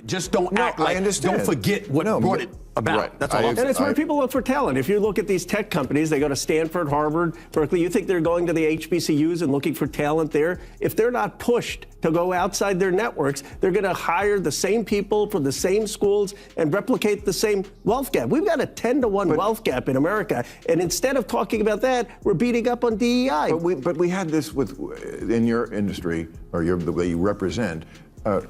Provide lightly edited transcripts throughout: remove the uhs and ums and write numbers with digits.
Just don't act like, don't forget what brought it about. Right. That's all I'm saying. And it's where people look for talent. If you look at these tech companies, they go to Stanford, Harvard, Berkeley. You think they're going to the HBCUs and looking for talent there? If they're not pushed to go outside their networks, they're going to hire the same people from the same schools and replicate the same wealth gap. We've got a 10-to-1 wealth gap in America. And instead of talking about that, we're beating up on DEI. But we had this in your industry, or the way you represent.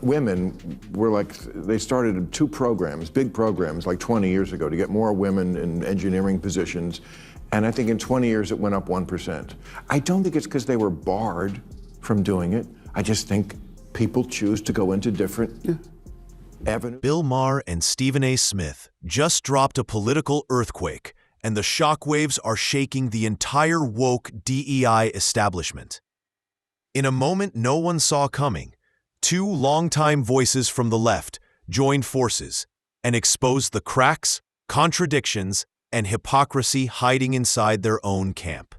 Women were they started 2 programs, big programs, like 20 years ago to get more women in engineering positions. And I think in 20 years it went up 1%. I don't think it's because they were barred from doing it. I just think people choose to go into different avenues. Bill Maher and Stephen A. Smith just dropped a political earthquake, and the shockwaves are shaking the entire woke DEI establishment. In a moment no one saw coming, 2 longtime voices from the left joined forces and exposed the cracks, contradictions, and hypocrisy hiding inside their own camp.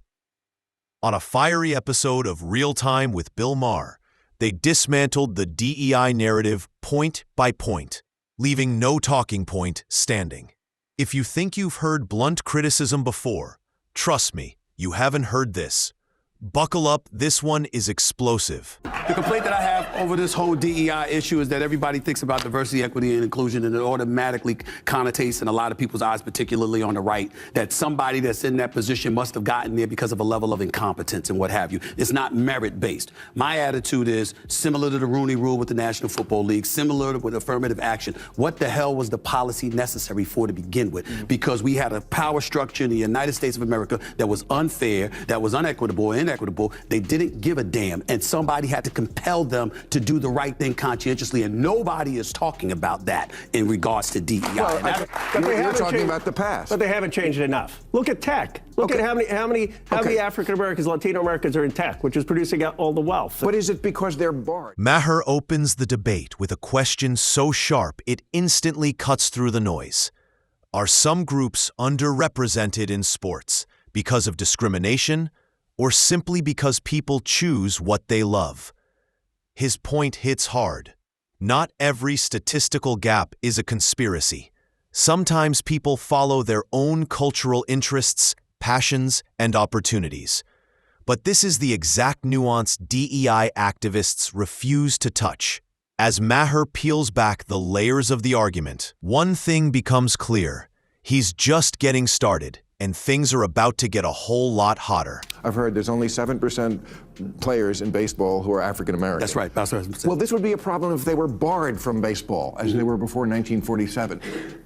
On a fiery episode of Real Time with Bill Maher, they dismantled the DEI narrative point by point, leaving no talking point standing. If you think you've heard blunt criticism before, trust me, you haven't heard this. Buckle up, this one is explosive. The complaint that I have over this whole DEI issue is that everybody thinks about diversity, equity, and inclusion, and it automatically connotates in a lot of people's eyes, particularly on the right, that somebody that's in that position must have gotten there because of a level of incompetence and what have you. It's not merit-based. My attitude is similar to the Rooney Rule with the National Football League, similar with affirmative action. What the hell was the policy necessary for to begin with? Because we had a power structure in the United States of America that was unfair, that was unequitable, inequitable. They didn't give a damn, and somebody had to compel them to do the right thing conscientiously, and nobody is talking about that in regards to DEI. Well, you're talking about the past. But they haven't changed enough. Look at tech. Look at how many African Americans, Latino Americans are in tech, which is producing out all the wealth. But is it because they're barred? Maher opens the debate with a question so sharp it instantly cuts through the noise. Are some groups underrepresented in sports because of discrimination, or simply because people choose what they love? His point hits hard. Not every statistical gap is a conspiracy. Sometimes people follow their own cultural interests, passions, and opportunities. But this is the exact nuance DEI activists refuse to touch. As Maher peels back the layers of the argument, one thing becomes clear. He's just getting started, and things are about to get a whole lot hotter. I've heard there's only 7% players in baseball who are African American. That's right. That's right. Well, this would be a problem if they were barred from baseball, as they were before 1947.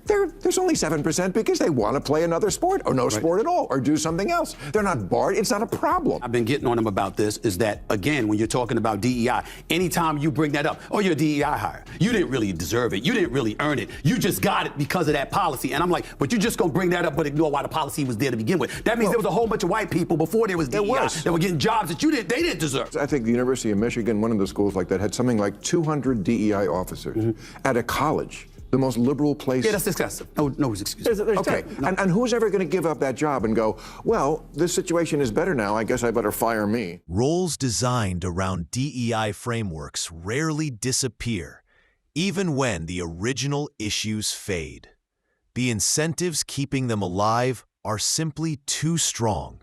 There's only 7% because they want to play another sport, or no sport at all, or do something else. They're not barred. It's not a problem. I've been getting on them about this, is that, again, when you're talking about DEI, anytime you bring that up, oh, you're a DEI hire. You didn't really deserve it. You didn't really earn it. You just got it because of that policy. And I'm like, but you're just going to bring that up but ignore why the policy was there to begin with. That means there was a whole bunch of white people before there was DEI that were getting jobs that they didn't deserve. I think the University of Michigan, one of the schools like that, had something like 200 DEI officers at a college, the most liberal place. Yeah, that's excessive. No excuse. Okay, and who's ever going to give up that job and go, well, this situation is better now, I guess I better fire me? Roles designed around DEI frameworks rarely disappear, even when the original issues fade. The incentives keeping them alive are simply too strong.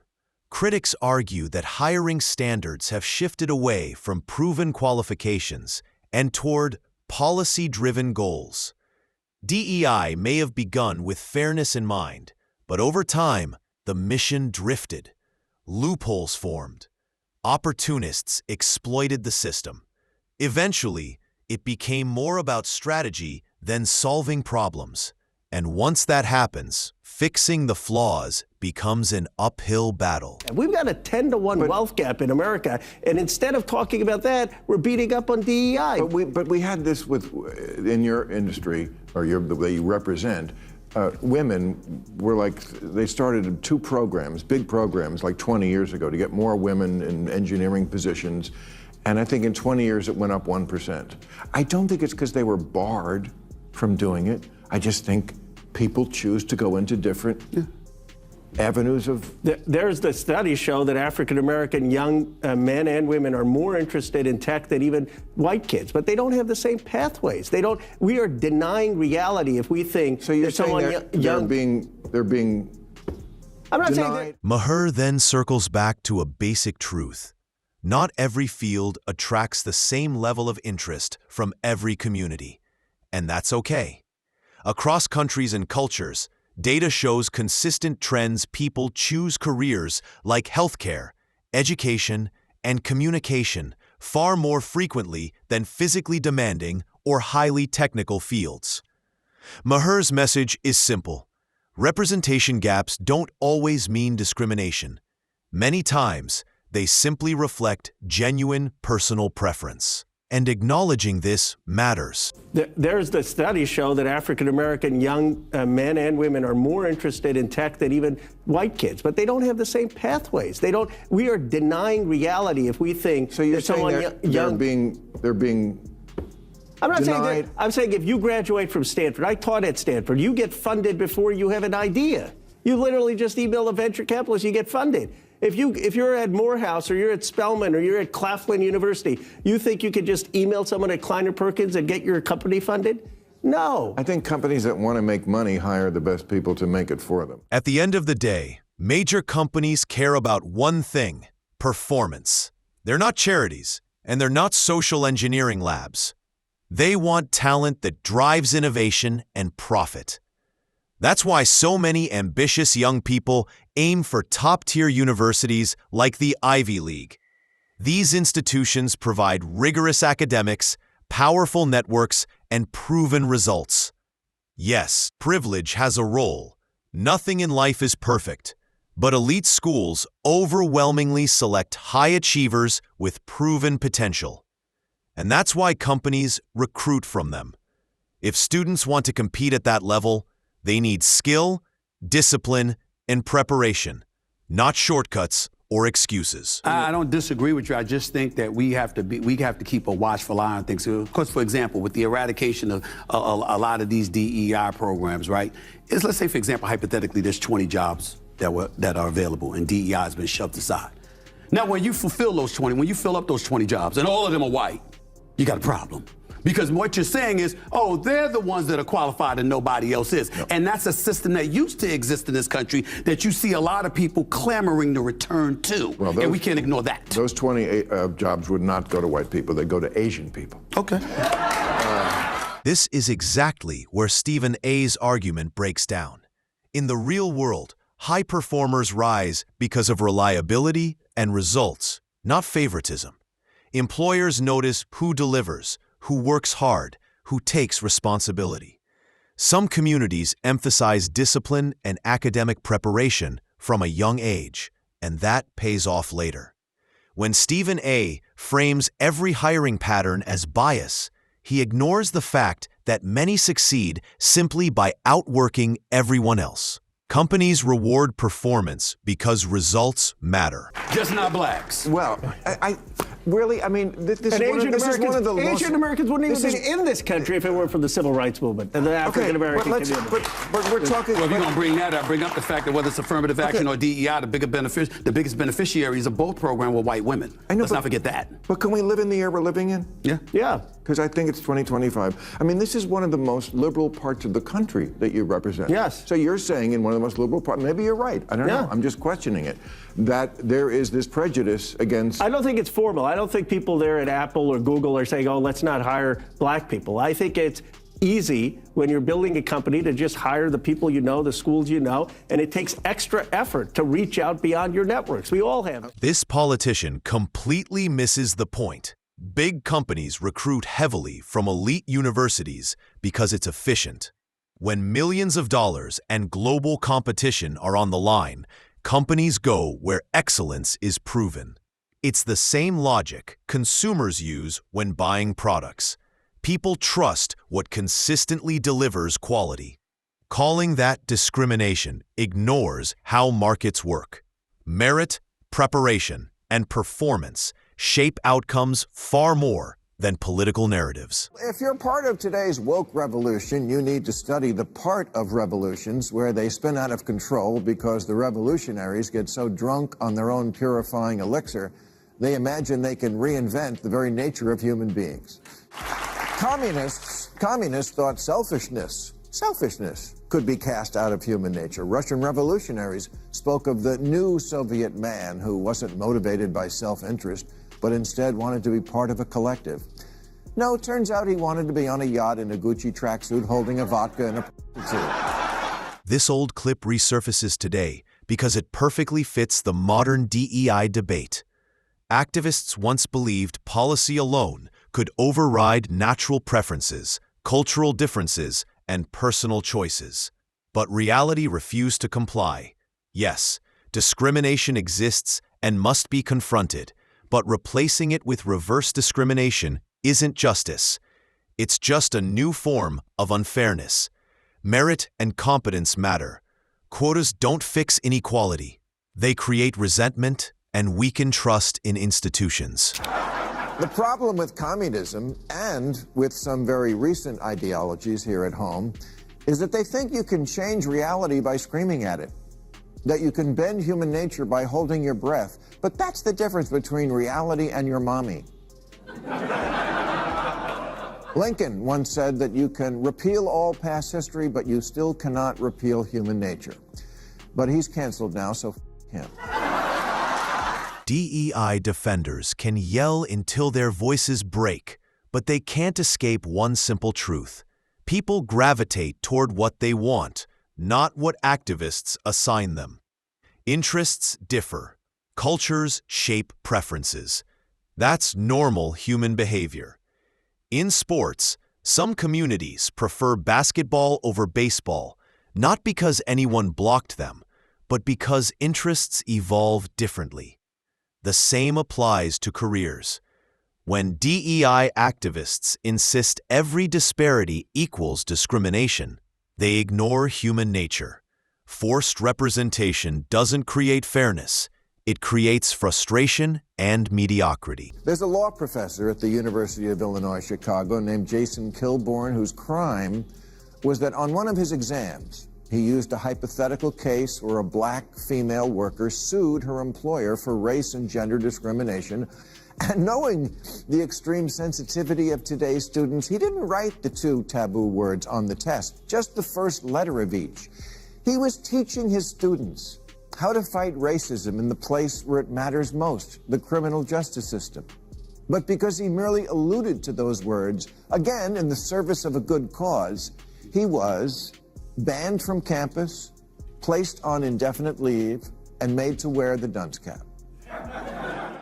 Critics argue that hiring standards have shifted away from proven qualifications and toward policy-driven goals. DEI may have begun with fairness in mind, but over time, the mission drifted. Loopholes formed. Opportunists exploited the system. Eventually, it became more about strategy than solving problems. And once that happens, fixing the flaws becomes an uphill battle. We've got a 10-to-1 wealth gap in America, and instead of talking about that, we're beating up on DEI. But we had this in your industry, or the way you represent. Women were they started 2 programs, big programs, like 20 years ago to get more women in engineering positions. And I think in 20 years it went up 1%. I don't think it's because they were barred from doing it. I just think people choose to go into different avenues of... There's the studies show that African-American young men and women are more interested in tech than even white kids, but they don't have the same pathways. We are denying reality if we think So you're that saying someone they're being I'm not saying denied? that. Maher then circles back to a basic truth. Not every field attracts the same level of interest from every community, and that's okay. Across countries and cultures, data shows consistent trends. People choose careers like healthcare, education, and communication far more frequently than physically demanding or highly technical fields. Maher's message is simple. Representation gaps don't always mean discrimination. Many times, they simply reflect genuine personal preference. And acknowledging this matters. There's the studies show that African-American young men and women are more interested in tech than even white kids, but they don't have the same pathways. We are denying reality if we think So you're that saying someone they're being I'm not saying denied? that. I'm saying if you graduate from Stanford, I taught at Stanford, you get funded before you have an idea. You literally just email a venture capitalist, you get funded. If you're at Morehouse or you're at Spelman or you're at Claflin University, you think you could just email someone at Kleiner Perkins and get your company funded? No. I think companies that want to make money hire the best people to make it for them. At the end of the day, major companies care about one thing: performance. They're not charities, and they're not social engineering labs. They want talent that drives innovation and profit. That's why so many ambitious young people aim for top-tier universities like the Ivy League. These institutions provide rigorous academics, powerful networks, and proven results. Yes, privilege has a role. Nothing in life is perfect, but elite schools overwhelmingly select high achievers with proven potential. And that's why companies recruit from them. If students want to compete at that level, they need skill, discipline, and preparation, not shortcuts or excuses. I don't disagree with you. I just think that we have to keep a watchful eye on things. Of course, for example, with the eradication of a lot of these DEI programs, right? Let's say, for example, hypothetically, there's 20 jobs that are available, and DEI has been shoved aside. Now, when you fulfill those 20, when you fill up those 20 jobs, and all of them are white, you got a problem. Because what you're saying is, oh, they're the ones that are qualified and nobody else is. Yep. And that's a system that used to exist in this country that you see a lot of people clamoring to return to. Well, and we can't ignore that. Those 20 jobs would not go to white people. They'd go to Asian people. Okay. This is exactly where Stephen A's argument breaks down. In the real world, high performers rise because of reliability and results, not favoritism. Employers notice who delivers, who works hard, who takes responsibility. Some communities emphasize discipline and academic preparation from a young age, and that pays off later. When Stephen A. frames every hiring pattern as bias, he ignores the fact that many succeed simply by outworking everyone else. Companies reward performance because results matter. Just not blacks. Well, I mean, this is one of the Asian Americans wouldn't even be in this country if it weren't for the civil rights movement and the African American community. But we're talking. Well, if you're gonna bring that up, bring up the fact that whether it's affirmative action or DEI, the biggest beneficiaries of both programs were white women. I know, Let's not forget that. But can we live in the era we're living in? Yeah. Yeah. Because I think it's 2025. I mean, this is one of the most liberal parts of the country that you represent. Yes. So you're saying in one of the most liberal parts, maybe you're right. I don't know. I'm just questioning it. That there is this prejudice against. I don't think it's formal. I don't think people there at Apple or Google are saying, oh, let's not hire black people. I think it's easy when you're building a company to just hire the people you know, the schools you know, and it takes extra effort to reach out beyond your networks. We all have. This politician completely misses the point. Big companies recruit heavily from elite universities because it's efficient. When millions of dollars and global competition are on the line, companies go where excellence is proven. It's the same logic consumers use when buying products. People trust what consistently delivers quality. Calling that discrimination ignores how markets work. Merit, preparation, and performance shape outcomes far more than political narratives. If you're part of today's woke revolution, you need to study the part of revolutions where they spin out of control because the revolutionaries get so drunk on their own purifying elixir, they imagine they can reinvent the very nature of human beings. Communists thought selfishness could be cast out of human nature. Russian revolutionaries spoke of the new Soviet man who wasn't motivated by self-interest, but instead wanted to be part of a collective. No, it turns out he wanted to be on a yacht in a Gucci tracksuit holding a vodka and a prostitute. This old clip resurfaces today because it perfectly fits the modern DEI debate. Activists once believed policy alone could override natural preferences, cultural differences, and personal choices. But reality refused to comply. Yes, discrimination exists and must be confronted, but replacing it with reverse discrimination isn't justice. It's just a new form of unfairness. Merit and competence matter. Quotas don't fix inequality. They create resentment and weaken trust in institutions. The problem with communism and with some very recent ideologies here at home is that they think you can change reality by screaming at it, that you can bend human nature by holding your breath. But that's the difference between reality and your mommy. Lincoln once said that you can repeal all past history, but you still cannot repeal human nature. But he's canceled now, so him. DEI defenders can yell until their voices break, but they can't escape one simple truth. People gravitate toward what they want, not what activists assign them. Interests differ. Cultures shape preferences. That's normal human behavior. In sports, some communities prefer basketball over baseball, not because anyone blocked them, but because interests evolve differently. The same applies to careers. When DEI activists insist every disparity equals discrimination, they ignore human nature. Forced representation doesn't create fairness. It creates frustration and mediocrity. There's a law professor at the University of Illinois, Chicago, named Jason Kilborn, whose crime was that on one of his exams, he used a hypothetical case where a black female worker sued her employer for race and gender discrimination. And knowing the extreme sensitivity of today's students, he didn't write the 2 taboo words on the test, just the first letter of each. He was teaching his students how to fight racism in the place where it matters most, the criminal justice system. But because he merely alluded to those words, again in the service of a good cause, he was banned from campus, placed on indefinite leave, and made to wear the dunce cap.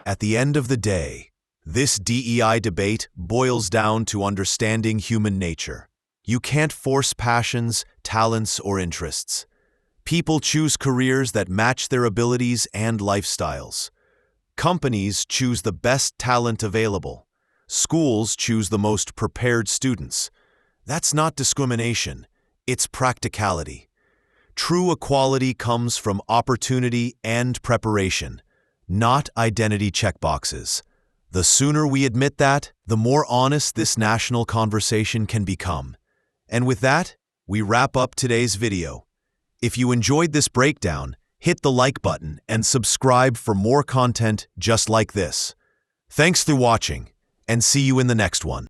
At the end of the day, this DEI debate boils down to understanding human nature. You can't force passions, talents, or interests. People choose careers that match their abilities and lifestyles. Companies choose the best talent available. Schools choose the most prepared students. That's not discrimination. It's practicality. True equality comes from opportunity and preparation, not identity checkboxes. The sooner we admit that, the more honest this national conversation can become. And with that, we wrap up today's video. If you enjoyed this breakdown, hit the like button and subscribe for more content just like this. Thanks for watching, and see you in the next one.